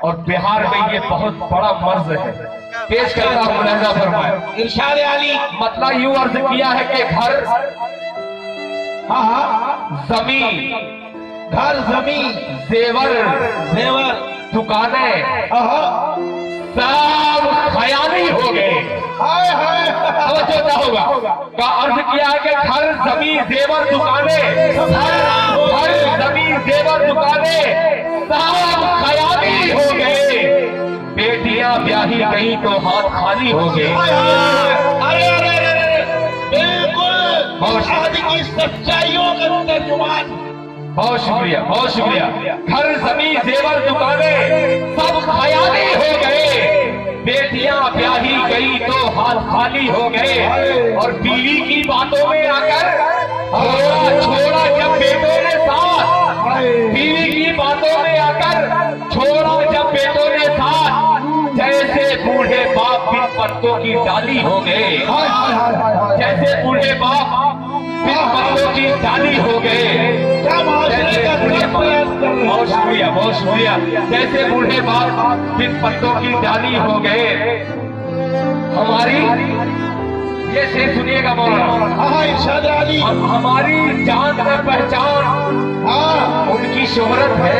اور بہار میں یہ بہت بڑا مرض ہے. پیش کرتا ہوں ملاحظہ فرمائے. ارشاد علی مطلع یوں عرض کیا ہے کہ گھر زمین گھر زمین زیور زیور دکانیں آہا سب خیالی ہو گئے. ہائے ہائے توجہ نہ ہوگا کا عرض کیا ہے کہ گھر زمین زیور دکانیں گھر زمین زیور دکانیں سب خیالی ہو گئے. بیٹیاں بیاہی گئی تو ہاتھ خالی ہو گئے. ارے ارے ارے بالکل شادی کی سچائیوں کا ترجمان. بہت شکریہ بہت شکریہ. گھر زمین زیور دکانیں سب خیالی ہو گئے. بیٹیاں بیاہی گئی تو ہاتھ خالی ہو گئے. اور بیوی کی باتوں میں آ کر چھوڑا جب بیٹوں نے ساتھ. بیوی کی باتوں میں آ کر چھوڑا جب بیٹوں نے ساتھ. جیسے بوڑھے باپ بن پتوں کی ڈالی ہو گئے. جیسے بوڑھے باپ بن پتوں کی ڈالی ہو گئے. بہت شکریہ بہت شکریہ. جیسے بوڑھے باپ بن پتوں کی ڈالی ہو گئے. ہماری یہ شعر سنیے گا مولانا. ارشاد علی ہماری جان میں پہچان ان کی شہرت ہے.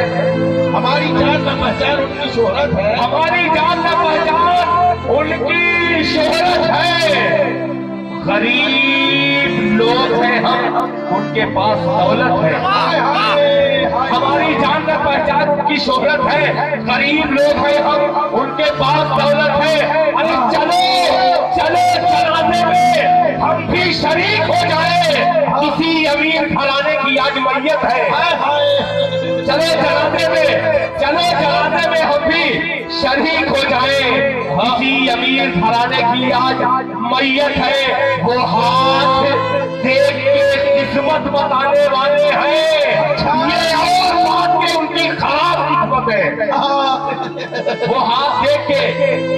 ہماری جان میں پہچان ان کی شہرت ہے. ہماری جان میں پہچان ان کی شہرت ہے. غریب لوگ ہیں ہم ان کے پاس دولت ہے. ہماری جان میں پہچان ان کی شہرت ہے. غریب لوگ ہیں ہم ان کے پاس دولت ہے. ارے چلو چلو جنازے میں ہم بھی شریک ہو جائیں. کسی امیر گھرانے کی آج میت ہے. چلو جنازے میں ہم بھی شریک ہو جائیں. کسی امیر گھرانے کی آج میت ہے. وہ ہاتھ دیکھ کے قسمت بتانے والے ہیں. یہ اور بات کے ان کی خراب قسمت ہے. وہ ہاتھ دیکھ کے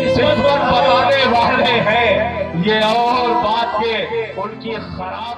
قسمت بتانے والے ہیں. یہ اور بات کے ان کی خراب